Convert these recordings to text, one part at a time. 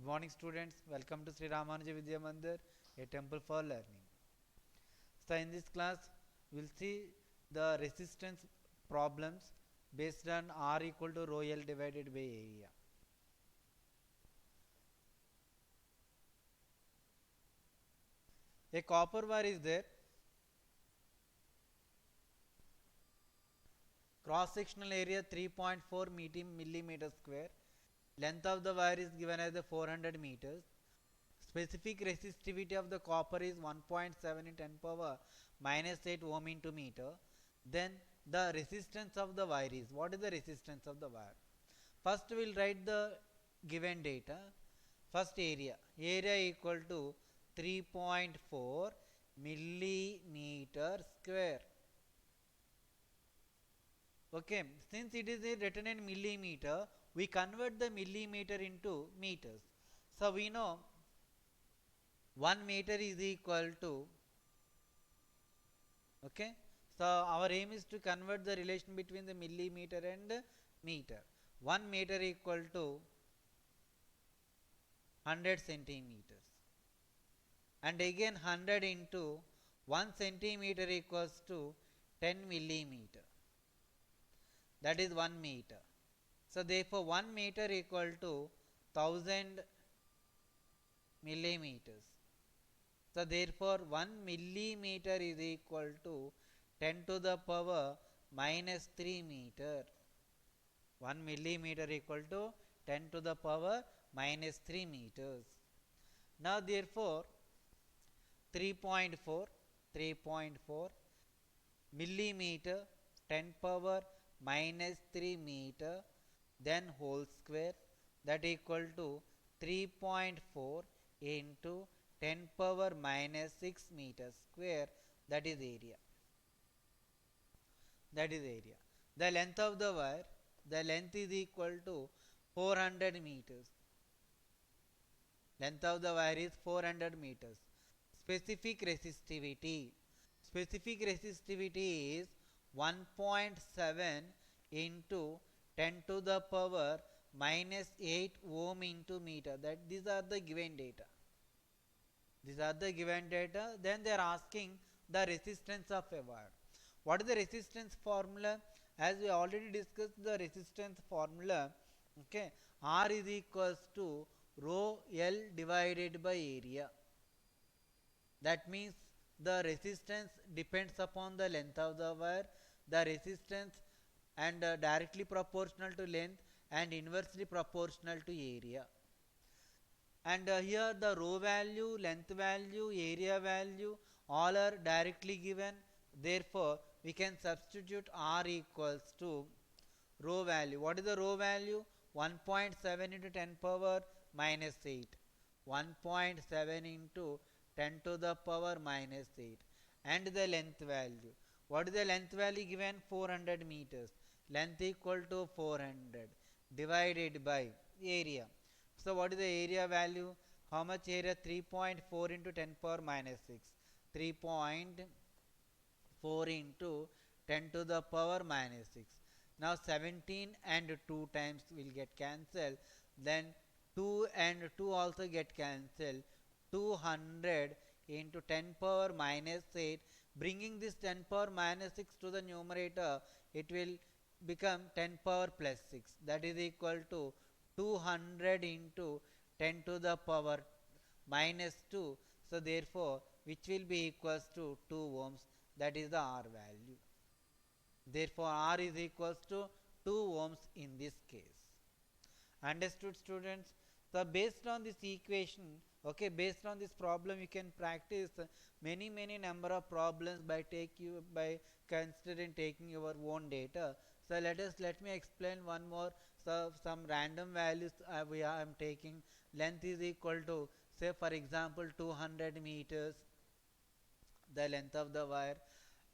morning students, welcome to Sri Ramanuja Vidya Mandir, a temple for learning. So in this class, we'll see the resistance problems based on R equal to rho L divided by area. A copper wire is there, cross sectional area 3.4 millimeter square, length of the wire is given as 400 meters, specific resistivity of the copper is 1.7 in 10 power minus 8 ohm into meter. Then the resistance of the wire is, what is the resistance of the wire? First we'll write the given data. First area equal to 3.4 millimeter square. Okay, since it is written in millimeter, we convert the millimeter into meters. So we know 1 meter is equal to, okay, so our aim is to convert the relation between the millimeter and meter. 1 meter equal to 100 centimeters, and again 100 into 1 centimeter equals to 10 millimeter, that is 1 meter. So therefore 1 meter equal to 1000 millimeters. So therefore 1 millimeter is equal to 10 to the power minus 3 meter. 1 millimeter equal to 10 to the power minus 3 meters. Now therefore 3.4 millimeter 10 power minus 3 meter, then whole square, that equal to 3.4 into 10 power minus 6 meter square, that is area. That is area. The length of the wire, the length is equal to 400 meters. Length of the wire is 400 meters. Specific resistivity. Specific resistivity is 1.7 into 10 to the power minus 8 ohm into meter. That these are the given data. These are the given data. Then they are asking the resistance of a wire. What is the resistance formula? As we already discussed the resistance formula, okay, R is equals to rho L divided by area. That means the resistance depends upon the length of the wire, the resistance and directly proportional to length and inversely proportional to area. And here the rho value, length value, area value all are directly given. Therefore we can substitute R equals to rho value. What is the rho value? 1.7 into 10 power minus 8. 1.7 into 10 to the power minus 8. And the length value. What is the length value given? 400 meters. Length equal to 400 divided by area. So what is the area value? How much area? 3.4 into 10 power minus 6. 3.4 into 10 to the power minus 6. Now 17 and 2 times will get cancelled. Then 2 and 2 also get cancelled. 200 into 10 power minus 8. Bringing this 10 power minus 6 to the numerator, it will become 10 power plus 6. That is equal to 200 into 10 to the power minus 2. So therefore which will be equals to 2 ohms, that is the R value. Therefore R is equals to 2 ohms in this case. Understood students? So based on this equation, okay, based on this problem you can practice many number of problems by considering taking your own data. So let me explain one more. So some random values I am taking. Length is equal to, say for example 200 meters, the length of the wire,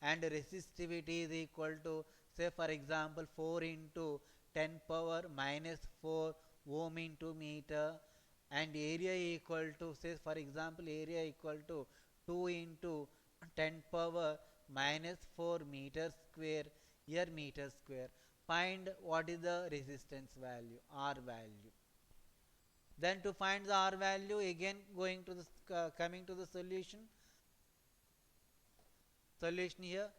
and resistivity is equal to, say for example 4 into 10 power minus 4 ohm into meter, and area equal to, say for example area equal to 2 into 10 power minus 4 meter square, here meter square. Find what is the resistance value, R value. Then to find the R value, again going to the coming to the solution here.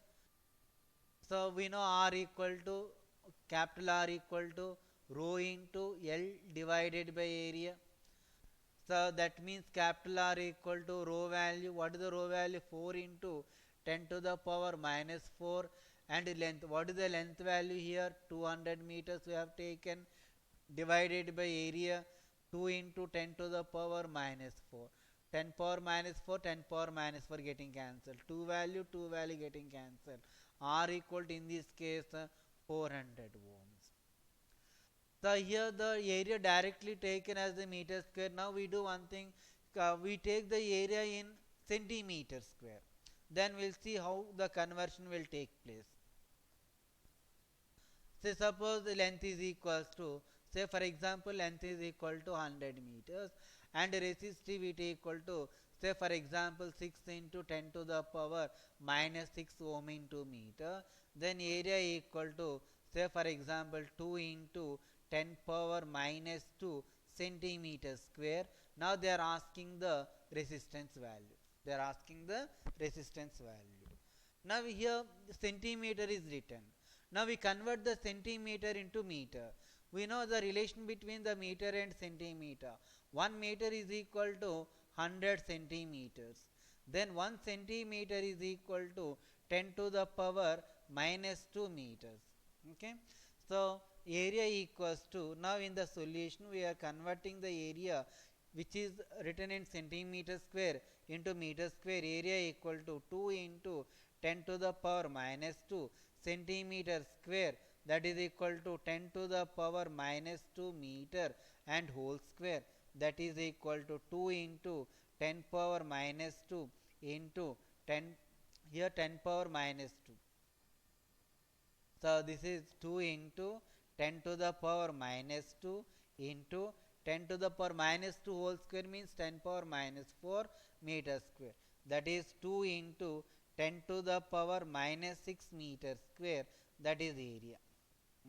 So we know R equal to capital R equal to rho into L divided by area. So that means capital R equal to rho value. What is the rho value? 4 into 10 to the power minus 4. And length. What is the length value here? 200 meters we have taken, divided by area. 2 into 10 to the power minus 4. 10 power minus 4, 10 power minus 4 getting cancelled. 2 value getting cancelled. R equal to, in this case, 400 ohms. So here the area directly taken as the meter square. Now we do one thing. We take the area in centimeter square. Then we'll see how the conversion will take place. Say suppose the length is equals to, say for example length is equal to 100 meters and resistivity equal to, say for example 6 into 10 to the power minus 6 ohm into meter. Then area equal to, say for example 2 into 10 power minus 2 centimeter square. Now they are asking the resistance value. They are asking the resistance value. Now here centimeter is written. Now we convert the centimeter into meter. We know the relation between the meter and centimeter. 1 meter is equal to 100 centimeters. Then 1 centimeter is equal to 10 to the power minus 2 meters. Okay. So area equals to, now in the solution we are converting the area which is written in centimeter square into meter square. Area equal to 2 into 10 to the power minus 2 centimeter square, that is equal to 10 to the power minus 2 meter and whole square, that is equal to 2 into 10 power minus 2 into 10, here 10 power minus 2. So this is 2 into 10 to the power minus 2 into 10 to the power minus 2 whole square means 10 power minus 4 meter square, that is 2 into 10 to the power minus 6 meter square, that is area.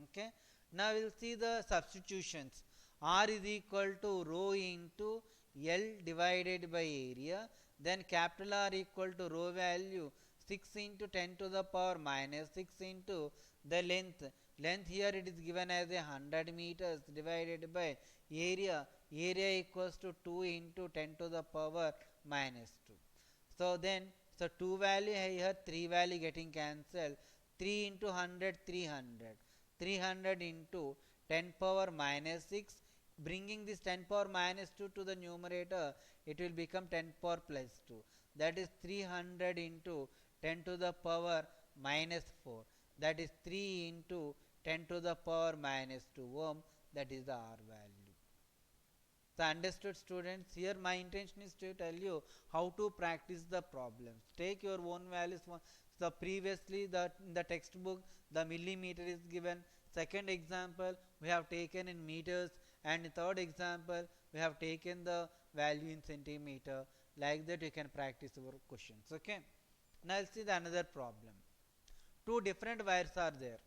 Okay. Now we will see the substitutions. R is equal to rho into L divided by area. Then capital R equal to rho value 6 into 10 to the power minus 6 into the length. Length here it is given as 100 meters divided by area. Area equals to 2 into 10 to the power minus 2. So then, so 2 value here, 3 value getting cancelled. 3 into 100, 300. 300 into 10 power minus 6. Bringing this 10 power minus 2 to the numerator, it will become 10 power plus 2. That is 300 into 10 to the power minus 4. That is 3 into 10 to the power minus 2 ohm. That is the R value. So understood students, here my intention is to tell you how to practice the problems. Take your own values. So previously in the textbook the millimeter is given. Second example we have taken in meters, and third example we have taken the value in centimeter. Like that you can practice your questions. Okay. Now let's see the another problem. Two different wires are there.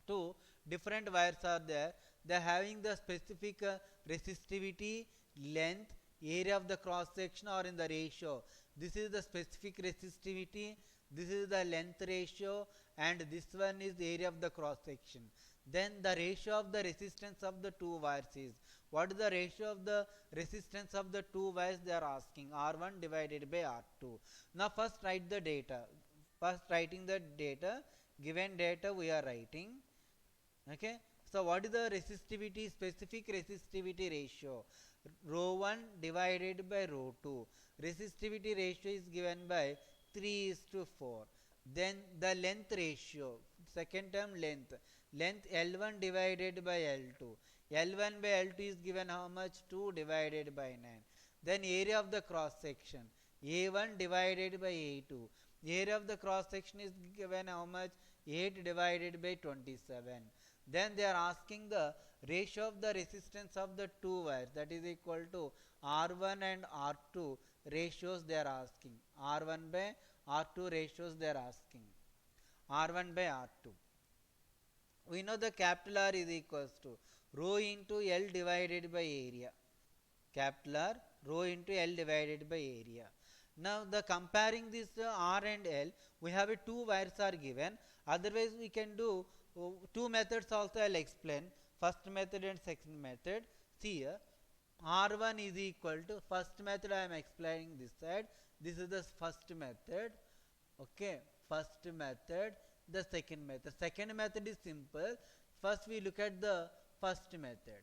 Two different wires are there. They are having the specific resistivity, length, area of the cross section or in the ratio. This is the specific resistivity, this is the length ratio, and this one is the area of the cross section. Then the ratio of the resistance of the two wires is, what is the ratio of the resistance of the two wires they are asking? R1 divided by R2. Now first write the data. First writing the data, given data we are writing. Okay. So what is the resistivity, specific resistivity ratio? Rho 1 divided by rho 2. Resistivity ratio is given by 3:4. Then the length ratio, second term length. Length L1 divided by L2. L1 by L2 is given how much? 2 divided by 9. Then area of the cross section. A1 divided by A2. Area of the cross section is given how much? 8 divided by 27. Then they are asking the ratio of the resistance of the two wires, that is equal to R1 and R2 ratios they are asking. R1 by R2 ratios they are asking. R1 by R2. We know the capital R is equals to rho into L divided by area. capital R, rho into L divided by area. Now the comparing this R and L, we have a two wires are given. Otherwise we can do two methods also. I'll explain first method and second method. See here, R1 is equal to first method. I am explaining this side. This is the first method. Okay, first method. The second method. Second method is simple. First we look at the first method.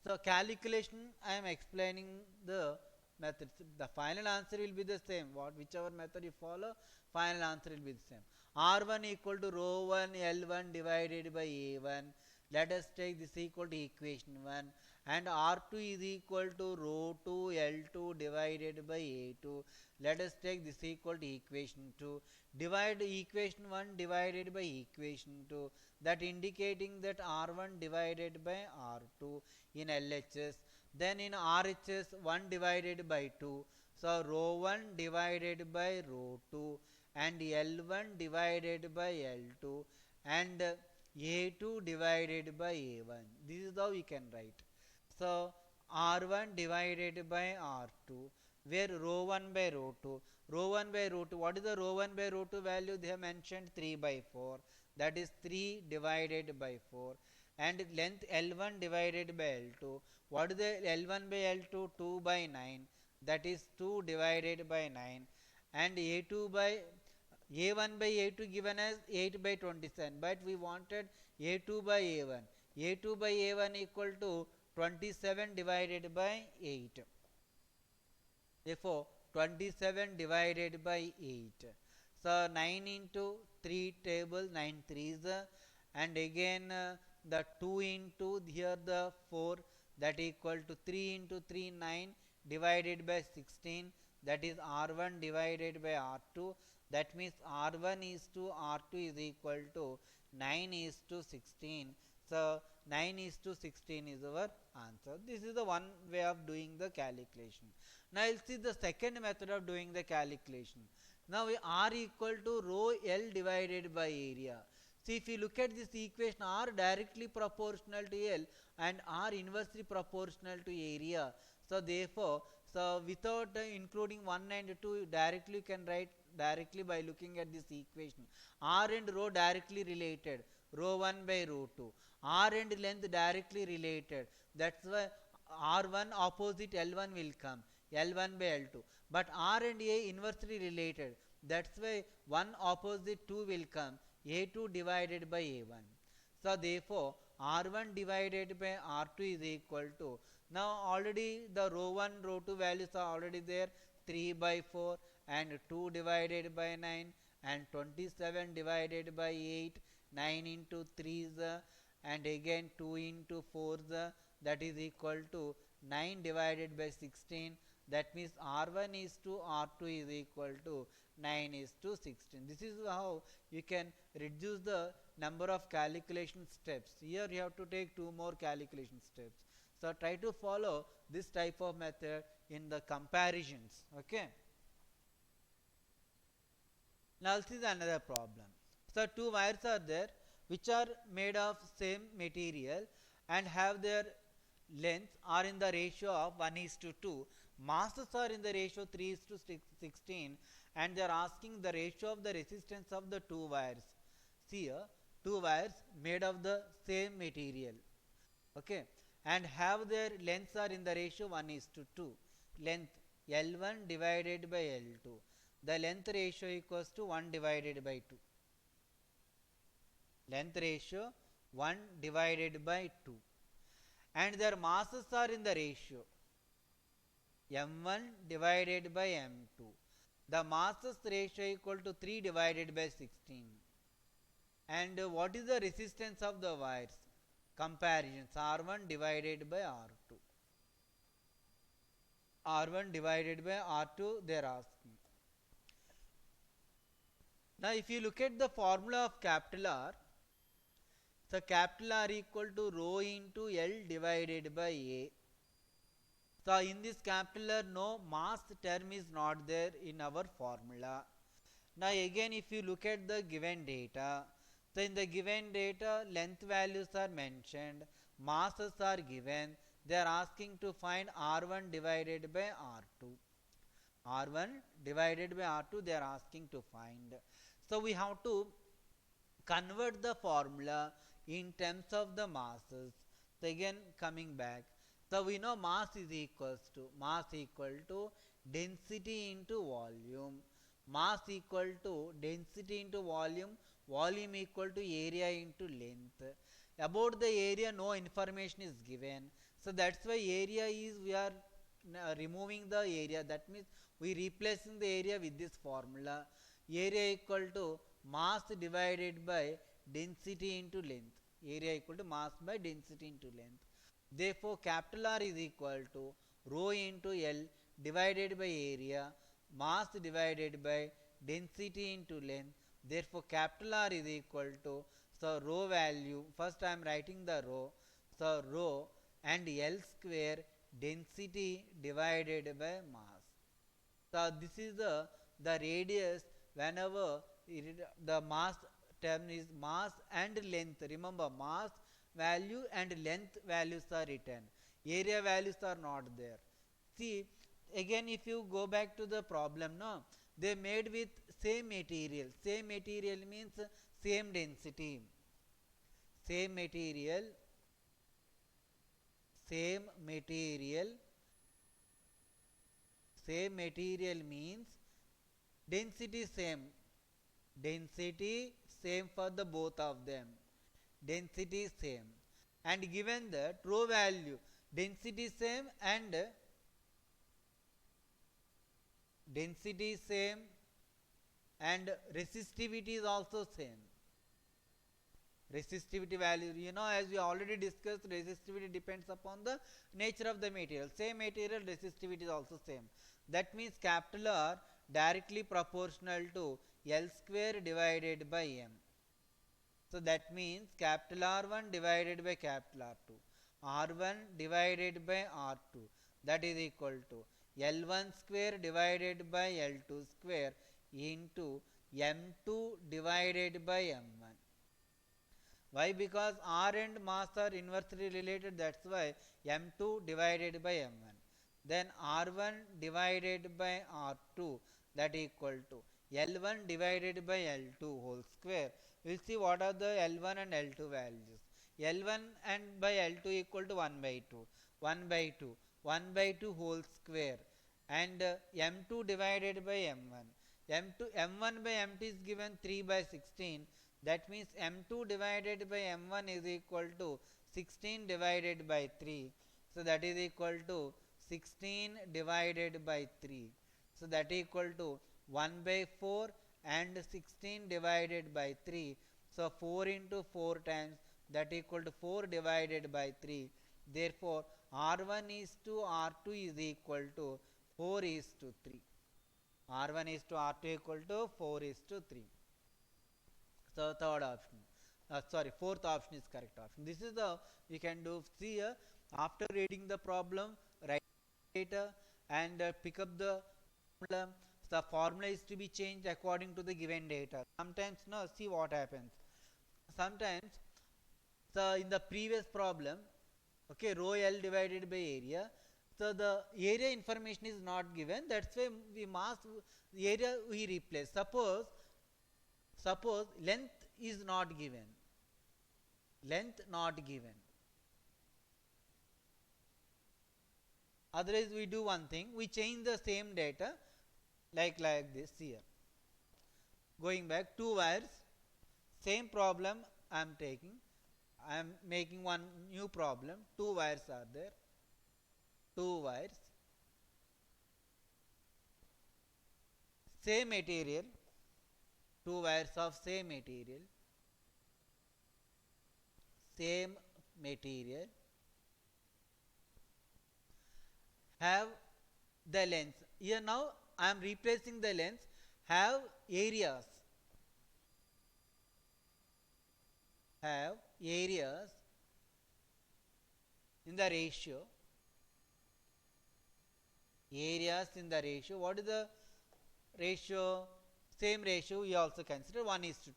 So calculation, I am explaining the methods. The final answer will be the same. Whichever method you follow, final answer will be the same. R1 equal to rho 1 L1 divided by A1. Let us take this equal to equation 1. And R2 is equal to rho 2 L2 divided by A2. Let us take this equal to equation 2. Divide equation 1 divided by equation 2. That indicating that R1 divided by R2 in LHS. Then in RHS 1 divided by 2. So rho 1 divided by rho 2 and L1 divided by L2 and A2 divided by A1. This is how we can write. So R1 divided by R2, where rho 1 by rho 2. Rho 1 by rho 2. What is the rho 1 by rho 2 value? They have mentioned 3 by 4. That is 3 divided by 4. And length L1 divided by L2. What is the L1 by L2? 2 by 9. That is 2 divided by 9. And A1 by A2 given as 8 by 27. But we wanted A2 by A1. A2 by A1 equal to 27 divided by 8. Therefore, 27 divided by 8. So 9 into 3 table, 9 threes, and again the 2 into here the 4, that equal to 3 into 3, 9 divided by 16, that is R1 divided by R2. That means R1 is to R2 is equal to 9 is to 16. So 9 is to 16 is our answer. This is the one way of doing the calculation. Now we'll see the second method of doing the calculation. Now we R equal to rho L divided by area. See, if you look at this equation, R directly proportional to L and R inversely proportional to area. So therefore, without including 1 and 2, directly you can write directly by looking at this equation. R and rho directly related, rho 1 by rho 2. R and length directly related. That's why R1 opposite L1 will come, L1 by L2. But R and A inversely related. That's why 1 opposite 2 will come, A2 divided by A1. So therefore, R1 divided by R2 is equal to, now already the rho 1, rho 2 values are already there, 3 by 4 and 2 divided by 9 and 27 divided by 8, 9 into 3 and again 2 into 4, that is equal to 9 divided by 16. That means R1 is to R2 is equal to 9 is to 16. This is how you can reduce the number of calculation steps. Here you have to take 2 more calculation steps. So try to follow this type of method in the comparisons. Okay. Now this is another problem. So 2 wires are there which are made of same material and have their lengths are in the ratio of 1:2. Masses are in the ratio 3:16 and they are asking the ratio of the resistance of the 2 wires. See here, 2 wires made of the same material. Okay. And have their lengths are in the ratio 1:2. Length L1 divided by L2. The length ratio equals to 1 divided by 2. Length ratio 1 divided by 2. And their masses are in the ratio M1 divided by M2. The masses ratio equal to 3 divided by 16. And what is the resistance of the wires? Comparisons, R1 divided by R2. R1 divided by R2 they are asking. Now if you look at the formula of capital R, so capital R equal to rho into L divided by A. So in this capital R, no mass term is not there in our formula. Now again if you look at the given data, so in the given data length values are mentioned, masses are given, they are asking to find R1 divided by R2. R1 divided by R2 they are asking to find. So we have to convert the formula in terms of the masses. So again coming back, so we know mass is equal to density into volume. Mass equal to density into volume, volume equal to area into length. About the area no information is given, so that's why area is, we are removing the area, that means we replacing the area with this formula. Area equal to mass divided by density into length. Area equal to mass by density into length. Therefore capital R is equal to rho into L divided by area, mass divided by density into length. Therefore capital R is equal to, so rho value, first I am writing the rho, so rho and L square density divided by mass. So this is the radius whenever the mass term is mass and length. Remember mass value and length values are written. Area values are not there. See again if you go back to the problem, no, they made with same material. Same material means same density. Same material. Same material. Same material means density same. Density same for the both of them. Density same. And given the rho value, density same and density same and resistivity is also same. Resistivity value, you know, as we already discussed, resistivity depends upon the nature of the material. Same material, resistivity is also same. That means capital R directly proportional to L square divided by M. So that means capital R1 divided by capital R2. R1 divided by R2, that is equal to L1 square divided by L2 square into M2 divided by M1. Why? Because R and mass are inversely related, that's why M2 divided by M1. Then R1 divided by R2, that equal to L1 divided by L2 whole square. We will see what are the L1 and L2 values. L1 and by L2 equal to 1 by 2. 1 by 2. 1 by 2 whole square. And M2 divided by M1. M1 by M2 is given 3 by 16. That means M2 divided by M1 is equal to 16 divided by 3. So that is equal to 16 divided by 3. So that is equal to 1 by 4 and 16 divided by 3. So 4 into 4 times, that equal to 4 divided by 3. Therefore R1 is to R2 is equal to 4 is to 3. R1 is to R2 equal to 4 is to 3. So third option, fourth option is correct option. This is the, we can do, see here, after reading the problem, write data and pick up the problem. The formula is to be changed according to the given data. Sometimes, no, see what happens. Sometimes, so in the previous problem, okay, rho L divided by area. So the area information is not given. That's why we mass area we replace. Suppose length is not given. Length not given. Otherwise we do one thing, we change the same data like this here. Going back, 2 wires, same problem I am taking. I am making one new problem. 2 wires are there. 2 wires. Same material. 2 wires of same material. Same material. Have the length. Here now I am replacing the length. Have areas. Have areas in the ratio. Areas in the ratio. What is the ratio? Same ratio we also consider 1:2.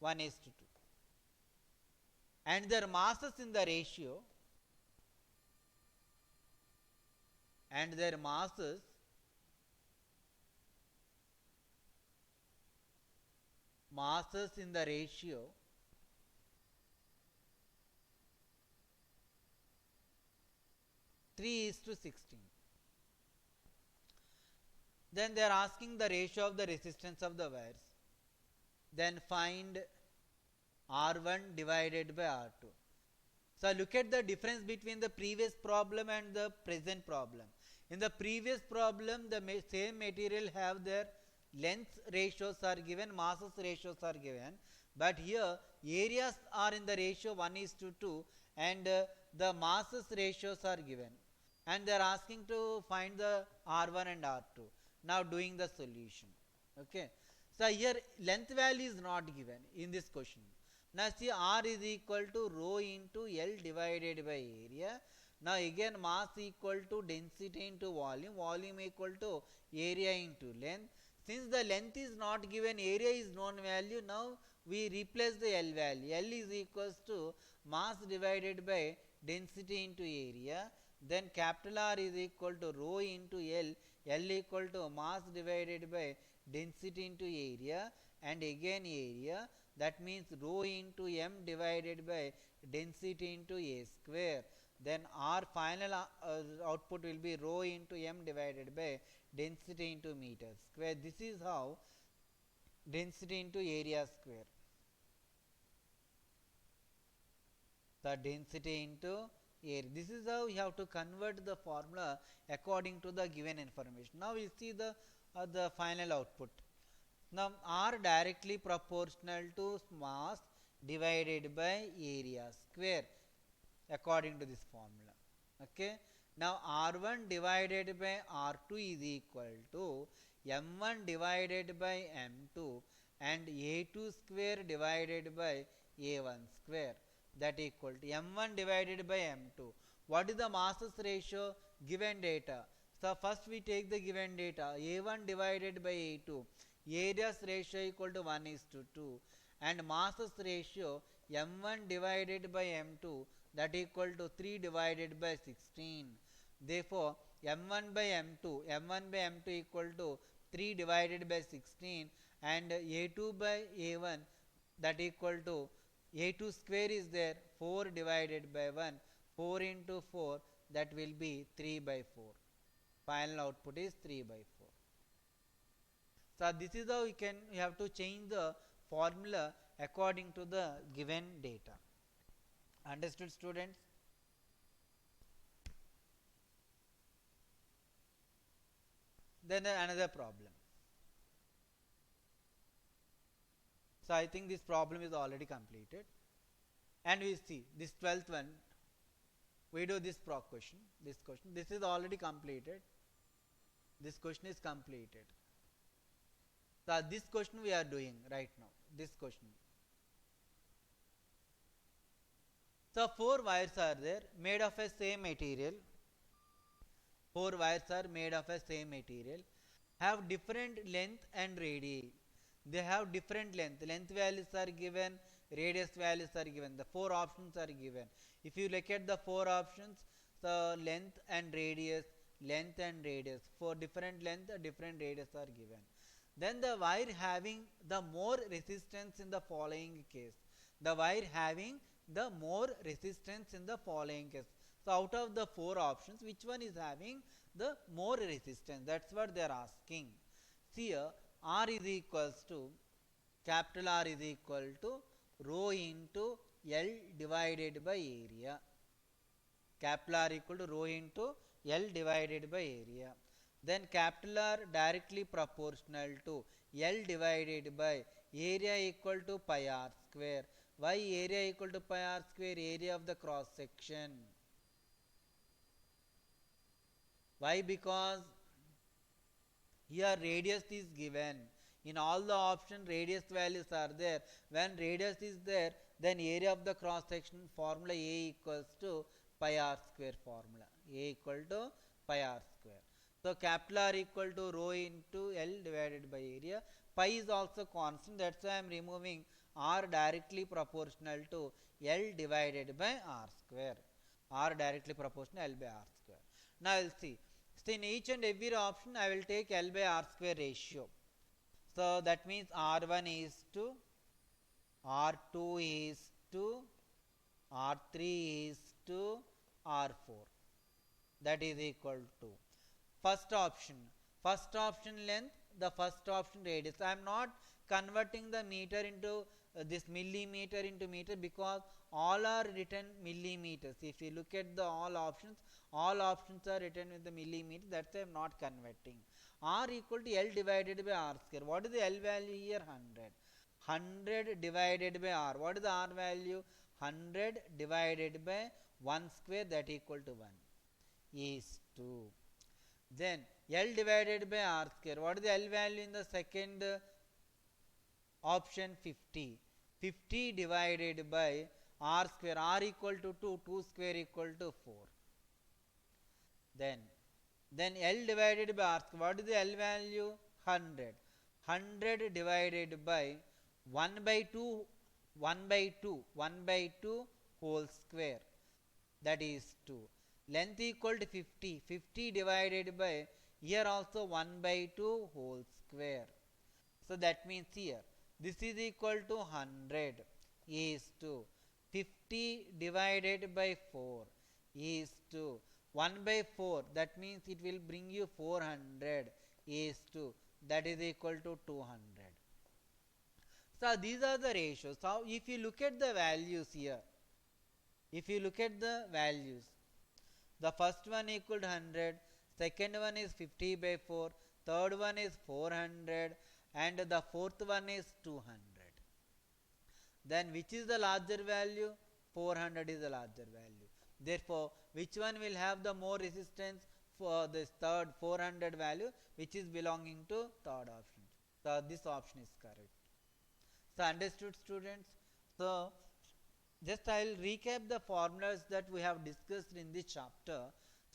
1:2. and their masses in the ratio, and their masses in the ratio 3:16. Then they are asking the ratio of the resistance of the wires. Then find R1 divided by R2. So look at the difference between the previous problem and the present problem. In the previous problem, the same material have their length ratios are given, masses ratios are given, but here areas are in the ratio 1:2 and the masses ratios are given, and they are asking to find the R1 and R2. Now doing the solution. Okay. So here length value is not given in this question. Now see, R is equal to rho into L divided by area. Now again mass equal to density into volume, volume equal to area into length. Since the length is not given, area is known value, now we replace the L value. L is equals to mass divided by density into area. Then capital R is equal to rho into L, L equal to mass divided by density into area, and again area, that means rho into m divided by density into a square. Then our final output will be rho into m divided by density into meter square. This is how density into area square. The density into area. This is how you have to convert the formula according to the given information. Now we see the final output. Now R directly proportional to mass divided by area square according to this formula. Okay. Now R1 divided by R2 is equal to M1 divided by M2 and A2 square divided by A1 square, that equal to M1 divided by M2. What is the masses ratio? Given data. So first we take the given data, A1 divided by A2, areas ratio equal to 1:2, and masses ratio M1 divided by M2, that equal to 3 divided by 16. Therefore M1 by M2 equal to 3 divided by 16, and A2 by A1, that equal to A2 square is there, 4 divided by 1, 4 into 4, that will be 3 by 4. Final output is 3 by 4. So this is how you have to change the formula according to the given data. Understood, students? Then another problem. So I think this problem is already completed, and we see this 12th one. We do this question. This is already completed. This question is completed. So this question we are doing right now. This question. So 4 wires are there, made of a same material. 4 wires are made of a same material, have different length and radii. They have different length. Length values are given, radius values are given. The 4 options are given. If you look at the 4 options, the length and radius, for different length, different radius are given. Then the wire having the more resistance in the following case. The wire having the more resistance in the following case. So out of the 4 options, which one is having the more resistance? That's what they are asking. See here, R is equals to, capital R is equal to rho into L divided by area. Capital R equal to rho into L divided by area. Then capital R directly proportional to L divided by area equal to pi r square. Why area equal to pi r square? Area of the cross section. Why? Because here radius is given. In all the options radius values are there. When radius is there, then area of the cross section formula A equals to pi r square formula. A equal to pi r square. So capital R equal to rho into L divided by area. Pi is also constant, that's why I am removing R directly proportional to L divided by R square. R directly proportional L by R square. Now I will see. So in each and every option I will take L by R square ratio. So that means R1 is to R2 is to R3 is to R4. That is equal to first option length, the first option radius. I am not converting the meter into this millimeter into meter because all are written millimeters. If you look at the all options are written with the millimeter. That's why I am not converting. R equal to L divided by R square. What is the L value here? 100. 100 divided by R. What is the R value? 100 divided by 1 square, that equal to 1 is 2. Then L divided by R square. What is the L value in the second option? 50. 50 divided by R square. R equal to 2. 2 square equal to 4. Then L divided by R square. What is the L value? 100. 100 divided by 1 by 2 whole square, that is 2. Length equal to 50. 50 divided by, here also 1 by 2 whole square. So that means here this is equal to 100 is to 50 divided by 4 is to 1 by 4. That means it will bring you 400 is to, that is equal to 200. So these are the ratios. So if you look at the values here, the first one equal to 100, second one is 50 by 4, third one is 400, and the fourth one is 200. Then which is the larger value? 400 is the larger value. Therefore, which one will have the more resistance? For this third 400 value, which is belonging to third option. So this option is correct. So understood, students? So just I will recap the formulas that we have discussed in this chapter.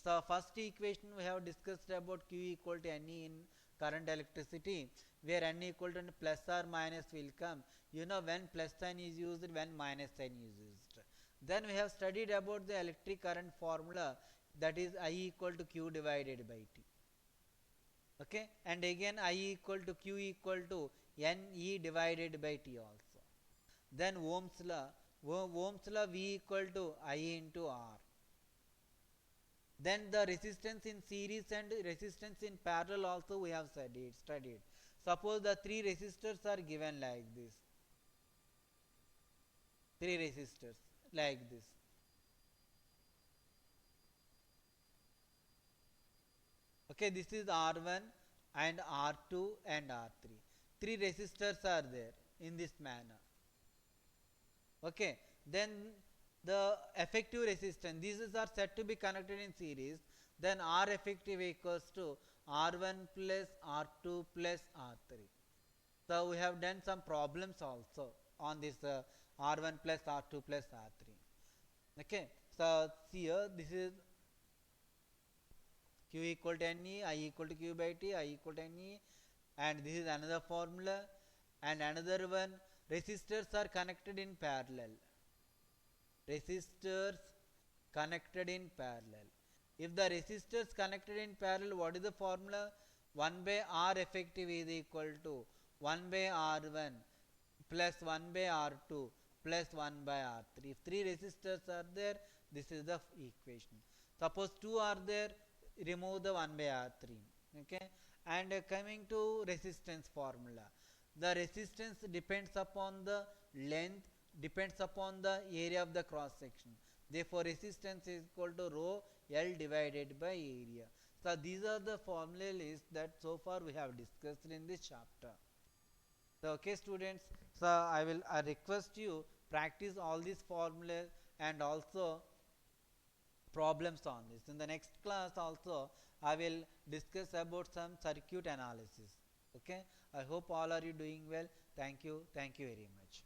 So first equation we have discussed about Q equal to Ne in current electricity, where N equal to plus or minus will come. You know when plus sign is used, when minus sign is used. Then we have studied about the electric current formula, that is I equal to Q divided by T. Okay, and again I equal to Q equal to Ne divided by T also. Then Ohm's law V equal to I into R. Then the resistance in series and resistance in parallel also we have studied. Suppose the 3 resistors are given like this. 3 resistors like this. Okay, this is R1 and R2 and R3. 3 resistors are there in this manner. Okay, then the effective resistance, these are said to be connected in series. Then R effective equals to R1 plus R2 plus R3. So we have done some problems also on this R1 plus R2 plus R3. Okay, so here this is Q equal to Ne, I equal to Q by T, I equal to Ne, and this is another formula. And another one, resistors are connected in parallel. Resistors connected in parallel. If the resistors connected in parallel, what is the formula? 1 by R effective is equal to 1 by R1 plus 1 by R2 plus 1 by R3. If 3 resistors are there, this is the equation. Suppose 2 are there, remove the 1 by R3. Okay, and coming to resistance formula, the resistance depends upon the length, depends upon the area of the cross section. Therefore resistance is equal to rho L divided by area. So these are the formula list that so far we have discussed in this chapter. So okay students, so I request you practice all these formulas and also problems on this. In the next class also I will discuss about some circuit analysis. Okay, I hope all are you doing well. Thank you very much.